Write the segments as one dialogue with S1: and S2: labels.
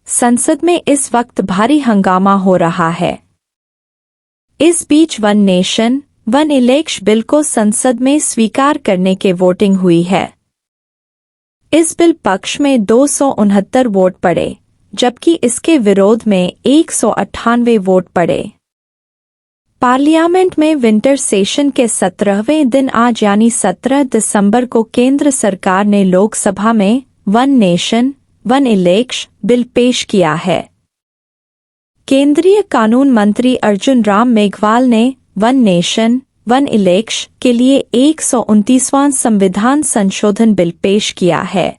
S1: संसद में इस वक्त भारी हंगामा हो रहा है। इस बीच one nation one election bill को संसद में स्वीकार करने के वोटिंग हुई है। इस बिल पक्ष में 269 वोट पड़े, जबकि इसके विरोध में 198 वोट पड़े। पार्लियामेंट में विंटर सेशन के 17वें दिन आज यानी 17 दिसंबर को केंद्र सरकार ने लोकसभा में one nation one election bill पेश किया है। केंद्रीय कानून मंत्री अर्जुन राम मेघवाल ने वन नेशन वन इलेक्शन के लिए 129वां संविधान संशोधन बिल पेश किया है।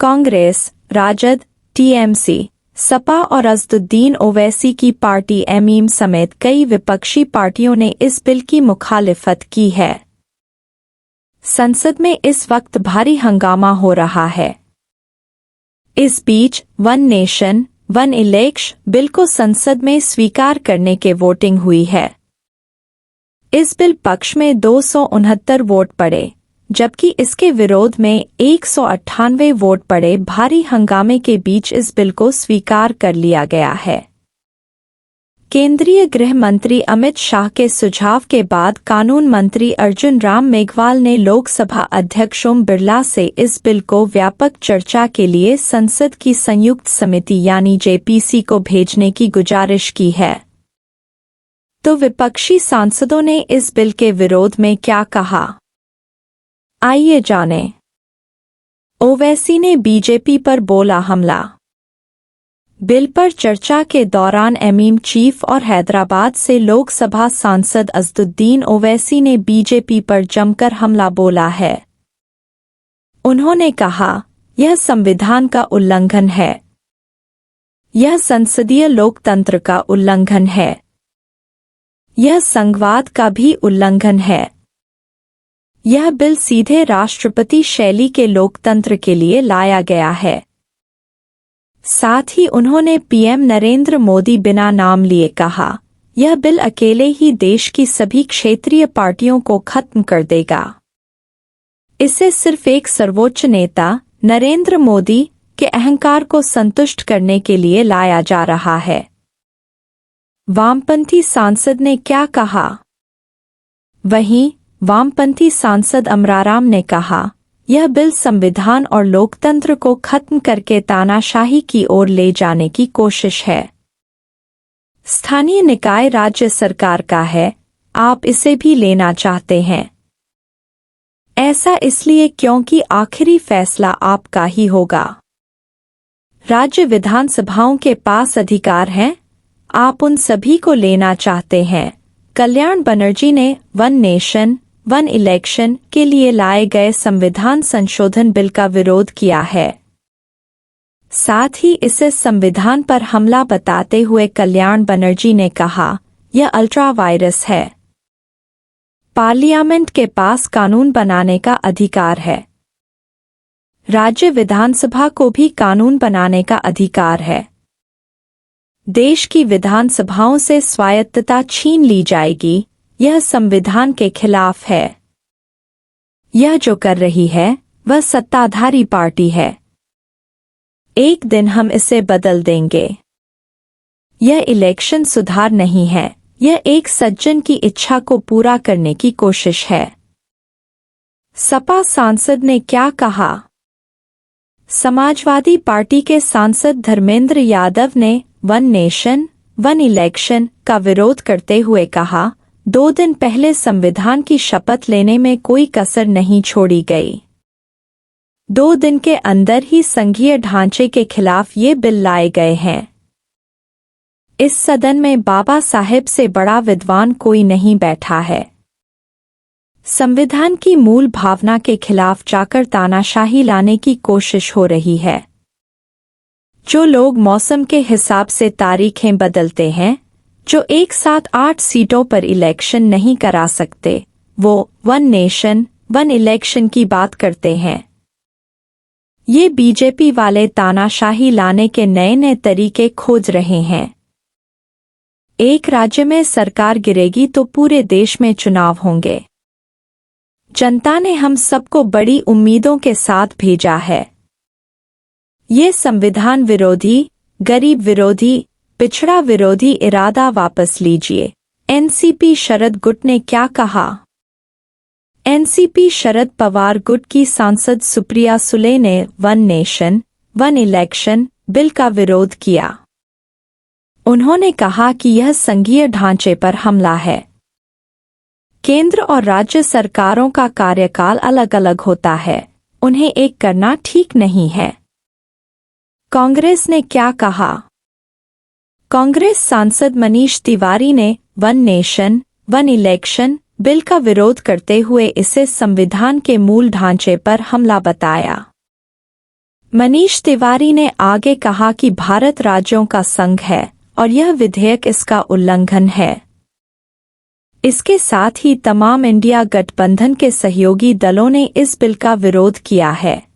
S1: कांग्रेस, राजद, टीएमसी, सपा और असदुद्दीन ओवैसी की पार्टी एमईएम समेत कई विपक्षी पार्टियों ने इस बिल की मुखालिफत की है। संसद में इस वक्त भारी हंगामा हो रहा है। इस बीच one nation one election bill को संसद में स्वीकार करने के वोटिंग हुई है। इस बिल पक्ष में 269 वोट पड़े, जबकि इसके विरोध में 198 वोट पड़े। भारी हंगामे के बीच इस बिल को स्वीकार कर लिया गया है। केंद्रीय गृह मंत्री अमित शाह के सुझाव के बाद कानून मंत्री अर्जुन राम मेघवाल ने लोकसभा अध्यक्ष ओम बिरला से इस बिल को व्यापक चर्चा के लिए संसद की संयुक्त समिति यानी जेपीसी को भेजने की गुजारिश की है। तो विपक्षी सांसदों ने इस बिल के विरोध में क्या कहा, आइए जानें। ओवैसी ने बीजेपी पर बोला हमला। बिल पर चर्चा के दौरान एमईएम चीफ और हैदराबाद से लोकसभा सांसद असदुद्दीन ओवैसी ने बीजेपी पर जमकर हमला बोला है। उन्होंने कहा, यह संविधान का उल्लंघन है, यह संसदीय लोकतंत्र का उल्लंघन है, यह संघवाद का भी उल्लंघन है। यह बिल सीधे राष्ट्रपति शैली के लोकतंत्र के लिए लाया गया है। साथ ही उन्होंने पीएम नरेंद्र मोदी बिना नाम लिए कहा, यह बिल अकेले ही देश की सभी क्षेत्रीय पार्टियों को खत्म कर देगा। इसे सिर्फ एक सर्वोच्च नेता नरेंद्र मोदी के अहंकार को संतुष्ट करने के लिए लाया जा रहा है। वामपंथी सांसद ने क्या कहा? वहीं वामपंथी सांसद अमराराम ने कहा, यह बिल संविधान और लोकतंत्र को खत्म करके तानाशाही की ओर ले जाने की कोशिश है। स्थानीय निकाय राज्य सरकार का है, आप इसे भी लेना चाहते हैं। ऐसा इसलिए क्योंकि आखिरी फैसला आपका ही होगा। राज्य विधानसभाओं के पास अधिकार हैं, आप उन सभी को लेना चाहते हैं। कल्याण बनर्जी ने वन नेशन वन इलेक्शन के लिए लाए गए संविधान संशोधन बिल का विरोध किया है। साथ ही इसे संविधान पर हमला बताते हुए कल्याण बनर्जी ने कहा, यह अल्ट्रा वायरस है। पार्लियामेंट के पास कानून बनाने का अधिकार है। राज्य विधानसभा को भी कानून बनाने का अधिकार है। देश की विधानसभाओं से स्वायत्तता छीन ली जाएगी, यह संविधान के खिलाफ है। यह जो कर रही है वह सत्ताधारी पार्टी है। एक दिन हम इसे बदल देंगे। यह इलेक्शन सुधार नहीं है, यह एक सज्जन की इच्छा को पूरा करने की कोशिश है। सपा सांसद ने क्या कहा? समाजवादी पार्टी के सांसद धर्मेंद्र यादव ने वन नेशन वन इलेक्शन का विरोध करते हुए कहा, 2 दिन पहले संविधान की शपथ लेने में कोई कसर नहीं छोड़ी गई। 2 दिन के अंदर ही संघीय ढांचे के खिलाफ ये बिल लाए गए हैं। इस सदन में बाबा साहेब से बड़ा विद्वान कोई नहीं बैठा है। संविधान की मूल भावना के खिलाफ जाकर तानाशाही लाने की कोशिश हो रही है। जो लोग मौसम के हिसाब से तारीखें बदलते हैं, जो एक साथ 8 सीटों पर इलेक्शन नहीं करा सकते, वो वन नेशन वन इलेक्शन की बात करते हैं। ये बीजेपी वाले तानाशाही लाने के नए नए तरीके खोज रहे हैं। एक राज्य में सरकार गिरेगी तो पूरे देश में चुनाव होंगे। जनता ने हम सबको बड़ी उम्मीदों के साथ भेजा है। ये संविधान विरोधी, गरीब विरोधी, पिछड़ा विरोधी इरादा वापस लीजिए। एनसीपी शरद गुट ने क्या कहा? एनसीपी शरद पवार गुट की सांसद सुप्रिया सुले ने one nation, one election bill का विरोध किया। उन्होंने कहा कि यह संघीय ढांचे पर हमला है। केंद्र और राज्य सरकारों का कार्यकाल अलग अलग होता है, उन्हें एक करना ठीक नहीं है। कांग्रेस ने क्या कहा? कांग्रेस सांसद मनीष तिवारी ने one nation, one election bill का विरोध करते हुए इसे संविधान के मूल ढांचे पर हमला बताया। मनीष तिवारी ने आगे कहा कि भारत राज्यों का संघ है और यह विधेयक इसका उल्लंघन है। इसके साथ ही तमाम इंडिया गठबंधन के सहयोगी दलों ने इस बिल का विरोध किया है।